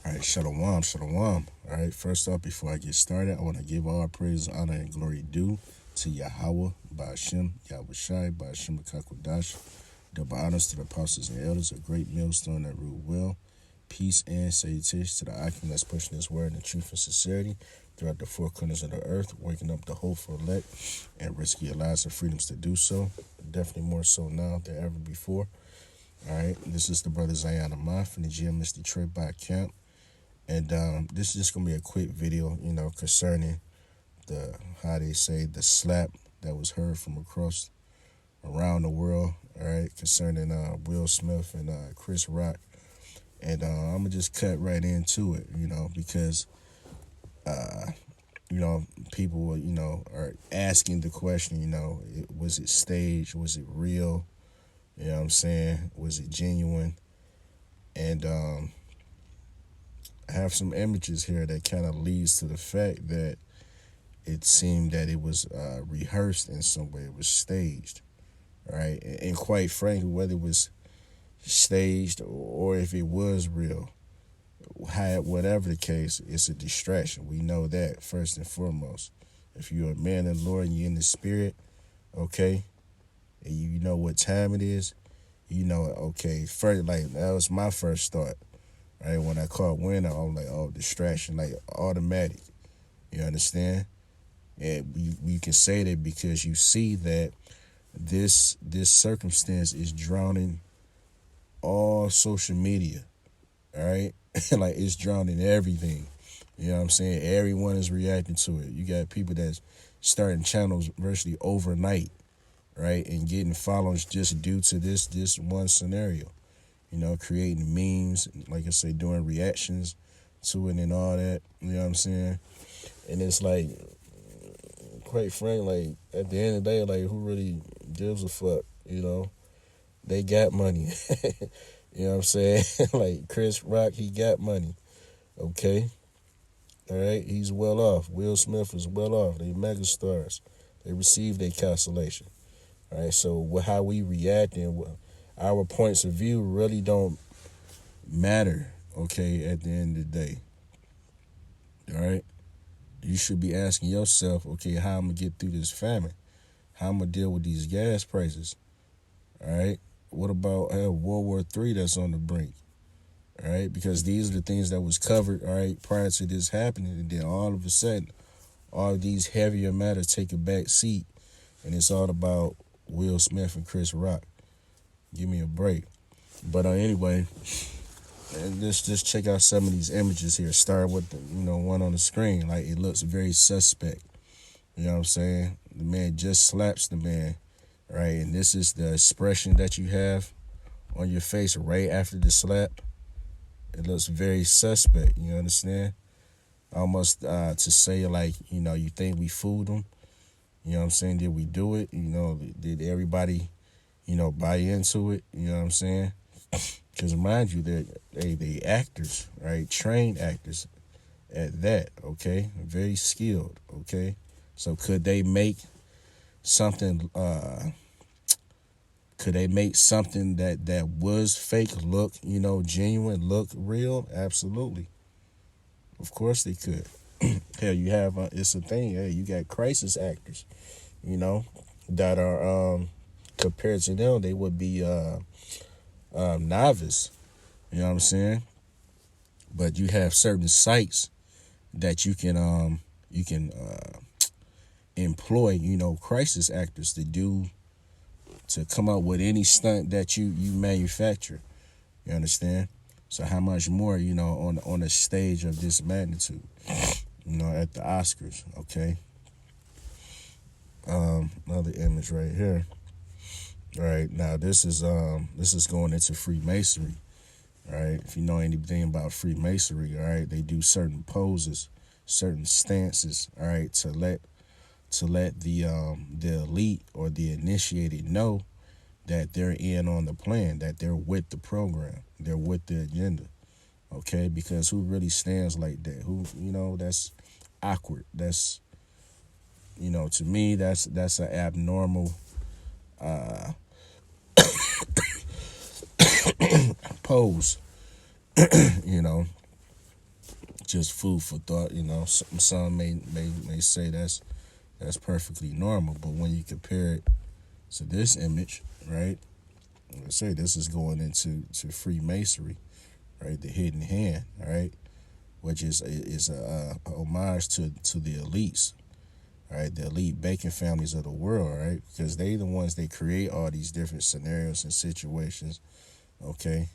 All right, shalom, shalom. All right, first up, before I get started, I want to give all praise, honor, and glory due to Yahweh, Ba'ashem, Yahweh Shai, Ba'ashem Kakwadash. Double honors to the apostles and elders, a great millstone that rule well. Peace and salutations to the Akim that's pushing his word in truth and sincerity throughout the four corners of the earth, waking up the hopeful elect and risking your lives and freedoms to do so. Definitely more so now than ever before. All right, this is the brother Zion Amon from the GMS Detroit by Camp. And this is just gonna be a quick video, concerning how they say the slap that was heard from across around the world. All right, concerning Will Smith and Chris Rock, and I'm gonna just cut right into it, because people, are asking the question, was it staged? Was it real? You know what I'm saying? Was it genuine? And I have some images here that kind of leads to the fact that it seemed that it was rehearsed in some way. It was staged, right? And quite frankly, whether it was staged or if it was real, whatever the case, it's a distraction. We know that first and foremost. If you're a man of the Lord and you're in the spirit, okay, and you know what time it is, okay, first, like, that was my first thought. Right, when I caught wind, I'm like, oh, distraction, like automatic. You understand? And we can say that because you see that this circumstance is drowning all social media. All right, like it's drowning everything. You know what I'm saying? Everyone is reacting to it. You got people that's starting channels virtually overnight, right, and getting followers just due to this one scenario. Creating memes, like I say, doing reactions to it and all that. You know what I'm saying? And it's like, quite frankly, like, at the end of the day, like, who really gives a fuck? They got money. You know what I'm saying? Like, Chris Rock, he got money. Okay? All right? He's well off. Will Smith is well off. They mega stars. They received their cancellation. All right? So how we react and our points of view really don't matter, okay, at the end of the day. All right? You should be asking yourself, okay, how I'm going to get through this famine? How I'm going to deal with these gas prices? All right? What about World War III that's on the brink? All right? Because these are the things that was covered, all right, prior to this happening. And then all of a sudden, all of these heavier matters take a back seat. And it's all about Will Smith and Chris Rock. Give me a break. But anyway, and let's just check out some of these images here. Start with the, one on the screen. Like, it looks very suspect. You know what I'm saying? The man just slaps the man, right? And this is the expression that you have on your face right after the slap. It looks very suspect. You understand? Almost to say, like, you think we fooled them. You know what I'm saying? Did we do it? Did everybody buy into it, you know what I'm saying? Because mind you, they actors, right? Trained actors at that, okay? Very skilled, okay? So could they make something, that was fake look, genuine, look real? Absolutely. Of course they could. Hell, you have, it's a thing, hey, you got crisis actors, that are, compared to them, they would be novice. You know what I'm saying? But you have certain sites that you can employ, crisis actors to come up with any stunt that you manufacture. You understand? So how much more, on a stage of this magnitude, at the Oscars, okay? Another image right here. All right, now this is going into Freemasonry. All right, if you know anything about Freemasonry, all right, they do certain poses, certain stances, all right, to let the elite or the initiated know that they're in on the plan, that they're with the program, they're with the agenda. Okay, because who really stands like that? Who, that's awkward. That's, to me, that's an abnormal pose, just food for thought. Some may say that's perfectly normal, but when you compare it to this image, right? Let's say this is going into Freemasonry, right? The hidden hand, right? Which is a homage to the elites, right? The elite banking families of the world, right? Because they the ones that create all these different scenarios and situations. Okay,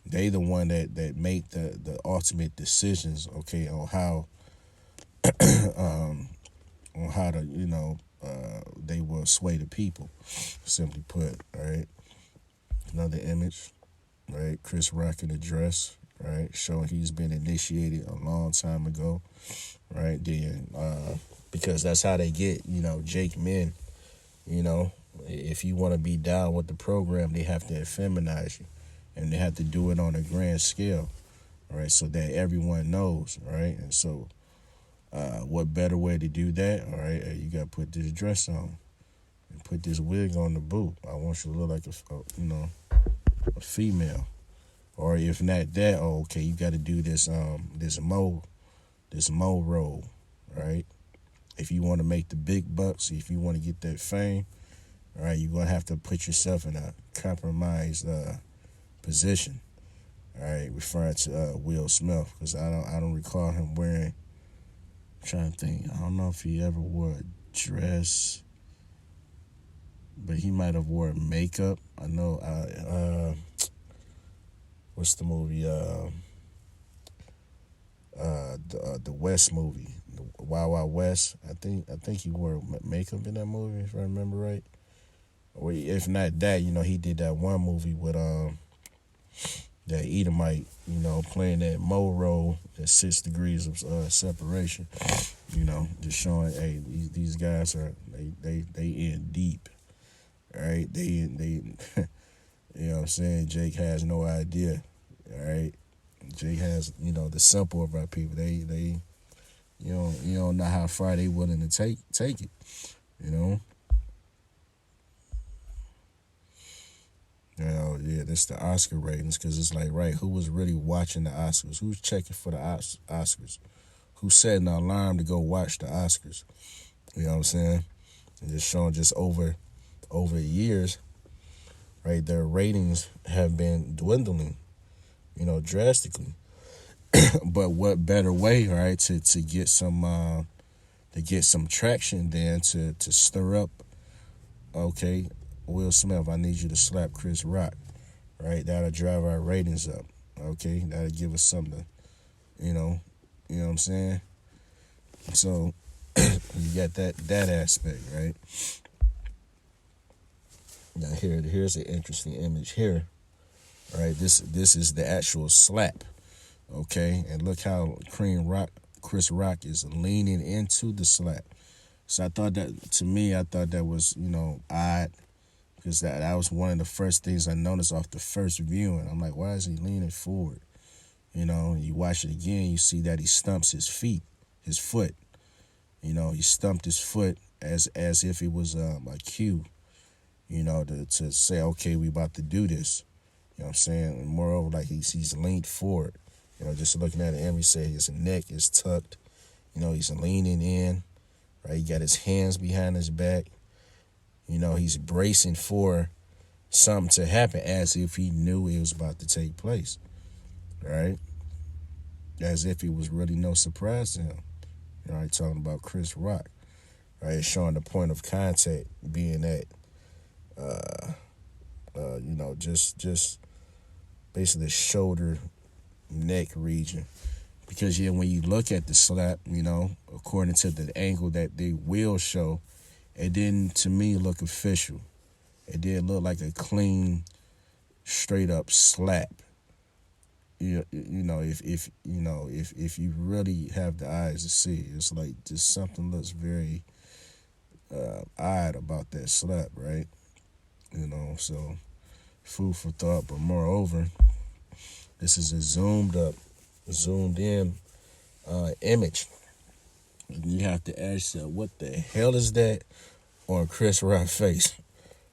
they the one that make the ultimate decisions. Okay, on how to they will sway the people. Simply put, right? Another image, right? Chris Rock in a dress, right? Showing he's been initiated a long time ago, right? Then, because that's how they get, Jake men, if you want to be down with the program, they have to effeminize you, and they have to do it on a grand scale, right? So that everyone knows, right? And so, what better way to do that? All right, you got to put this dress on and put this wig on the boot. I want you to look like a female. Or if not that, okay, you got to do this mo roll, right? If you want to make the big bucks, if you want to get that fame, all right, you're gonna have to put yourself in a compromised position. All right, referring to Will Smith, because I don't recall him wearing. I'm trying to think. I don't know if he ever wore a dress, but he might have wore makeup. I know. What's the movie? The West movie, the Wild Wild West. I think he wore makeup in that movie, if I remember right. Or if not that, he did that one movie with that Edomite, playing that Mo role at 6 degrees of separation. Just showing, hey, these guys are they in deep, all right? They you know what I'm saying? Jake has no idea, all right? Jake has, the simple of our people. They you don't know how far they willing to take it, Yeah, that's the Oscar ratings, because it's like, right, who was really watching the Oscars? Who's checking for the Oscars? Who's setting an alarm to go watch the Oscars? You know what I'm saying? And just showing just over years, right, their ratings have been dwindling, drastically. But what better way, right, to get some traction than to stir up, okay, Will Smith, I need you to slap Chris Rock, right? That'll drive our ratings up, okay? That'll give us something, you know what I'm saying? So you got that aspect, right? Now here's an interesting image here, right? This is the actual slap, okay? And look how Chris Rock is leaning into the slap. So I thought that was, odd. Because that was one of the first things I noticed off the first viewing. I'm like, why is he leaning forward? You watch it again, you see that he stumps his foot. He stumped his foot as if it was a cue, to say, okay, we about to do this. You know what I'm saying? And moreover, like he's leaned forward. Just looking at him, he said his neck is tucked. He's leaning in, right? He got his hands behind his back. He's bracing for something to happen as if he knew it was about to take place, right? As if it was really no surprise to him. Right, talking about Chris Rock, right? Showing the point of contact being at, just basically the shoulder, neck region. Because, when you look at the slap, according to the angle that they will show, it didn't, to me, look official. It did look like a clean, straight up slap. If you really have the eyes to see, it's like just something looks very odd about that slap, right? So food for thought. But moreover, this is a zoomed in image. And you have to ask yourself, what the hell is that on Chris Rock's face?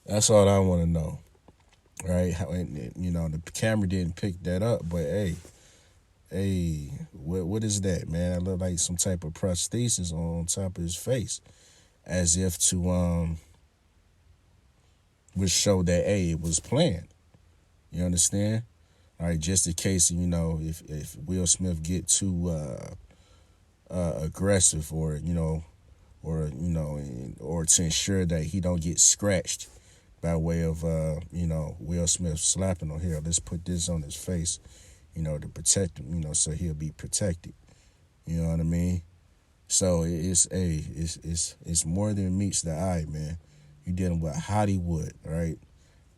That's all I want to know, right? The camera didn't pick that up, but hey, Hey, what is that, man? That look like some type of prosthesis on top of his face, as if to would show that hey, it was planned. You understand? All right, just in case if Will Smith get too aggressive, or to ensure that he don't get scratched by way of Will Smith slapping on here. Let's put this on his face, to protect him, so he'll be protected. You know what I mean? So it's more than meets the eye, man. You're dealing with Hollywood, right?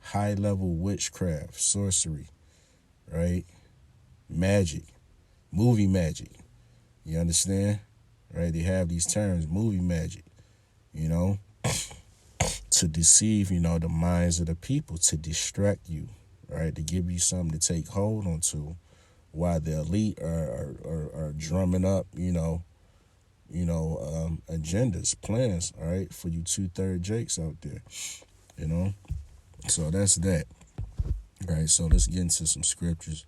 High level witchcraft, sorcery, right? Magic, movie magic. You understand? Right? They have these terms, movie magic, you know, to deceive, the minds of the people, to distract you, right? To give you something to take hold onto while the elite are drumming up, agendas, plans, all right, for you 2/3 Jakes out there, you know. So that's that. All right, so let's get into some scriptures.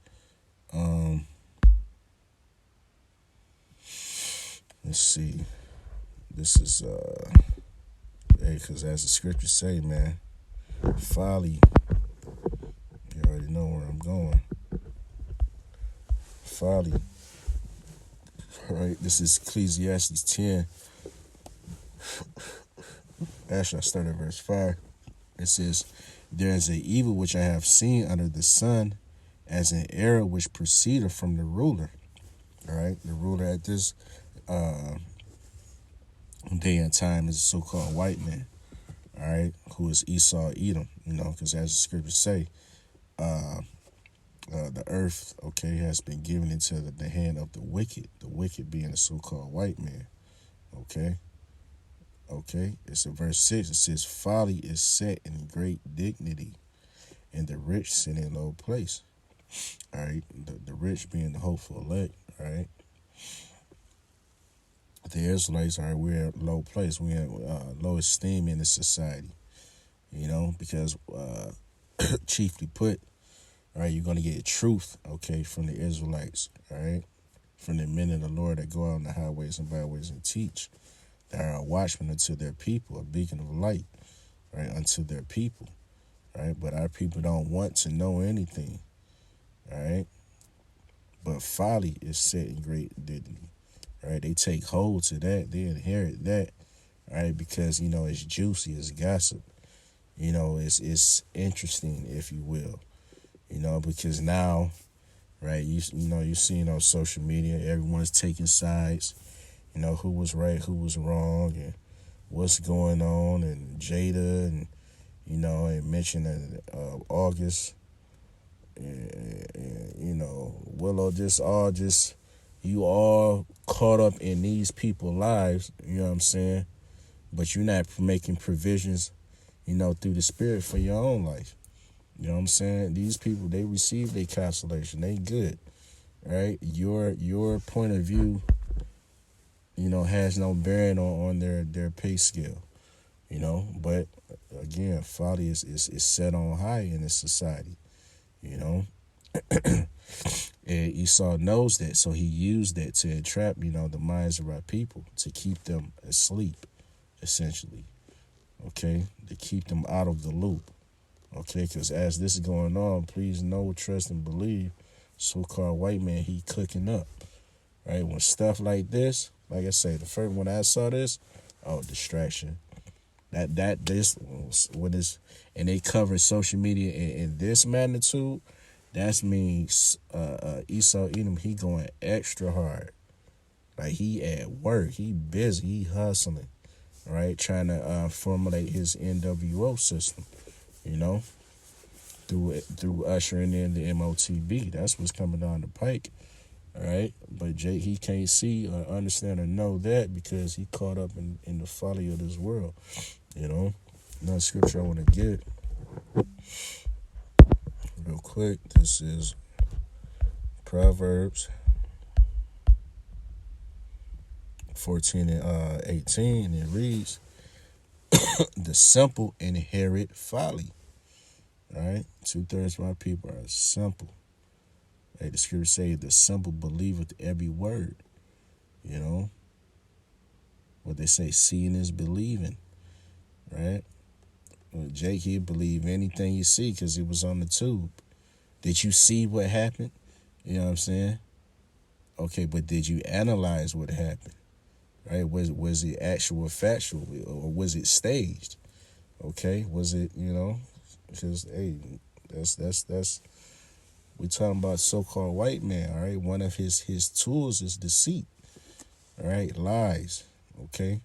Let's see. This is because as the scriptures say, man, folly. You already know where I'm going. Folly. All right, this is Ecclesiastes 10. Actually, I start at verse 5. It says, "There is an evil which I have seen under the sun, as an error which proceedeth from the ruler." All right, the ruler at this day and time is a so-called white man. All right, who is Esau Edom? Because as the scriptures say, the earth, okay, has been given into the hand of the wicked. The wicked being the so-called white man. Okay. It's in verse 6. It says, "Folly is set in great dignity, and the rich sit in low place." All right, the rich being the hopeful elect. All right, the Israelites are we're at low place. We're in low esteem in the society. Because chiefly put, all right, you're gonna get truth, okay, from the Israelites. All right, from the men of the Lord that go out on the highways and byways and teach. They are a watchman unto their people, a beacon of light, right, unto their people, right? But our people don't want to know anything, all right? But folly is set in great dignity, right? They take hold to that, they inherit that, right? Because, it's juicy, it's gossip, it's interesting, if you will, because now, right, you're seeing on social media, everyone's taking sides. Who was right, who was wrong, and what's going on, and Jada, and and mentioning August, and Willow, you all caught up in these people's lives. You know what I'm saying? But you're not making provisions, through the Spirit for your own life. You know what I'm saying? These people, they receive their consolation. They good, right? Your point of view, has no bearing on their pay scale, But again, folly is set on high in this society, And Esau knows that, so he used that to entrap, the minds of our people, to keep them asleep, essentially, okay? To keep them out of the loop, okay? Because as this is going on, please know, trust, and believe, so-called white man, he cooking up, right? When stuff like this, like I say, the first when I saw this, distraction. This when it's and they cover social media in this magnitude, that means Esau Edom, he going extra hard. Like he at work, he busy, he hustling, right? Trying to formulate his NWO system, through ushering in the MOTB. That's what's coming down the pike. All right, but Jake, he can't see or understand or know that because he caught up in the folly of this world, Another scripture I want to get real quick. This is Proverbs 14 and 18. It reads, "The simple inherit folly." All right, 2/3 of my people are simple. Hey, the scripture say the simple believeth every word. You know what they say, seeing is believing, right? Well, Jake, he believe anything you see because he was on the tube. Did you see what happened? You know what I'm saying? Okay, but did you analyze what happened? Right? Was it actual factual or was it staged? Okay, was it, because hey, that's we talking about so-called white man, all right? One of his tools is deceit, all right? Lies, okay?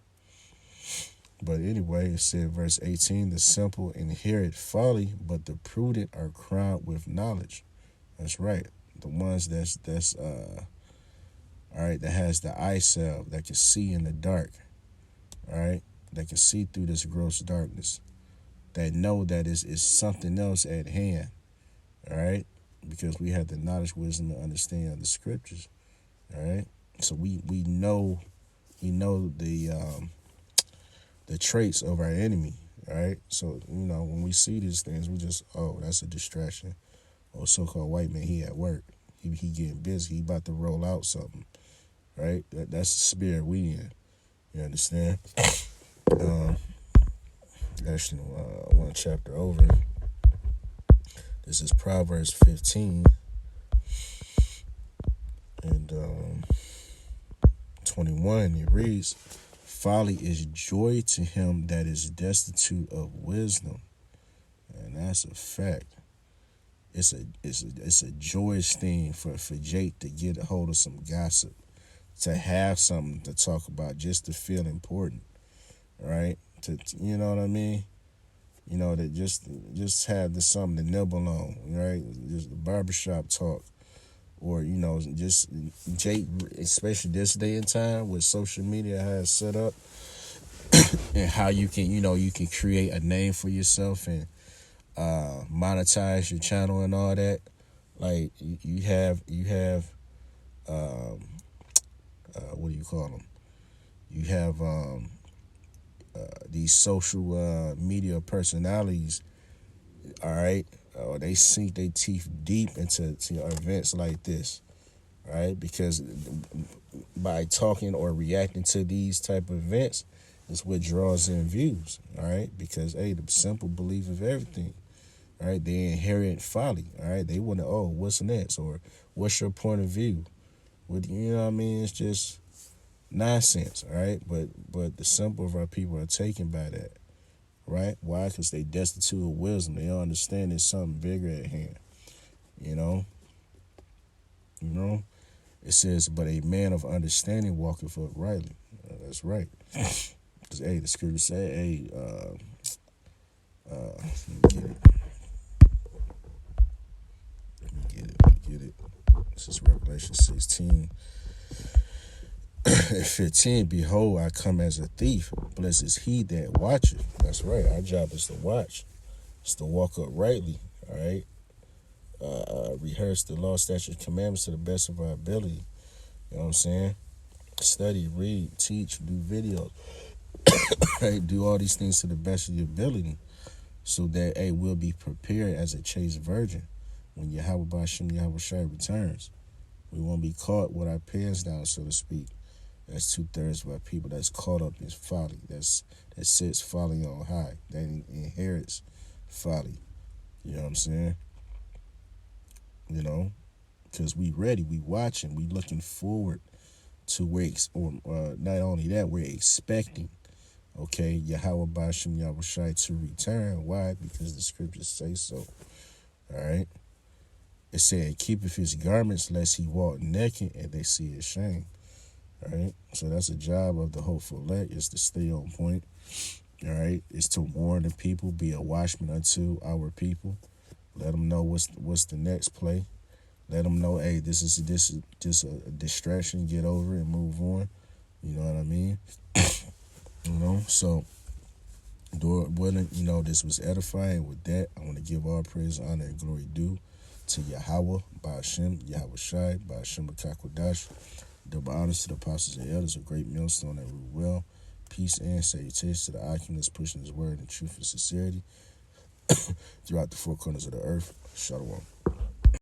But anyway, it said verse 18, the simple inherit folly, but the prudent are crowned with knowledge. That's right. The ones that's all right, that has the eye salve, that can see in the dark, all right? That can see through this gross darkness. That know that is something else at hand, all right? Because we have the knowledge, wisdom, and understanding of the scriptures, all right? So we know the traits of our enemy, all right? So, when we see these things, we just, oh, that's a distraction. Or so-called white man, he at work. He getting busy. He about to roll out something, right? That's the spirit we in. You understand? Actually, one chapter over. This is Proverbs 15 and 21. It reads, folly is joy to him that is destitute of wisdom. And that's a fact. It's a joyous thing for Jake to get a hold of some gossip, to have something to talk about, just to feel important, right? You know what I mean? To just have this something to nibble on, right? Just the barbershop talk, or just Jake, especially this day and time with social media has set up, and how you can you can create a name for yourself and monetize your channel and all that. Like you have what do you call them? You have these social media personalities. All right, they sink their teeth deep into events like this, right? Because by talking or reacting to these type of events is what draws in views. All right, because hey, the simple belief of everything. All right, they inherit folly. All right, they want to, oh, what's next, or what's your point of view? What what I mean? It's just nonsense. All right, but the simple of our people are taken by that. Right? Why? Because they destitute of wisdom. They don't understand there's something bigger at hand. You know. It says, but a man of understanding walketh uprightly. That's right. Because hey, the scripture say, hey, let me get it. Get it. This is Revelation 16. At 15, behold, I come as a thief. Blessed is he that watcheth. That's right. Our job is to watch. It's to walk uprightly. All right. Rehearse the law, statutes, commandments to the best of our ability. You know what I'm saying? Study, read, teach, do videos. Right? Do all these things to the best of your ability, so that hey, we'll be prepared as a chaste virgin when Yahweh Ba'ashem Yahweh Shai returns. We won't be caught with our pants down, so to speak. That's 2/3 of our people that's caught up in folly. That sits folly on high. That inherits folly. You know what I'm saying? Because we ready, we watching, we looking forward to not only that, we're expecting, okay, Yahweh Ba'ashem Yahweh Shai to return. Why? Because the scriptures say so. All right? It said, keepeth his garments lest he walk naked and they see his shame. All right? So that's a job of the hopeful elect, is to stay on point. All right? Is to warn the people, be a watchman unto our people. Let them know what's the next play. Let them know, hey, this is just a distraction. Get over it and move on. You know what I mean? So, Lord willing, this was edifying. With that, I want to give all praise, honor, and glory due to Yahweh, Ba'ashem, Yahweh Shai, Ba'ashem Akakwadash. Double honors to the apostles and elders, a great millstone that rule well. Peace and salutations to the occupants pushing his word in truth and sincerity throughout the four corners of the earth. Shalom.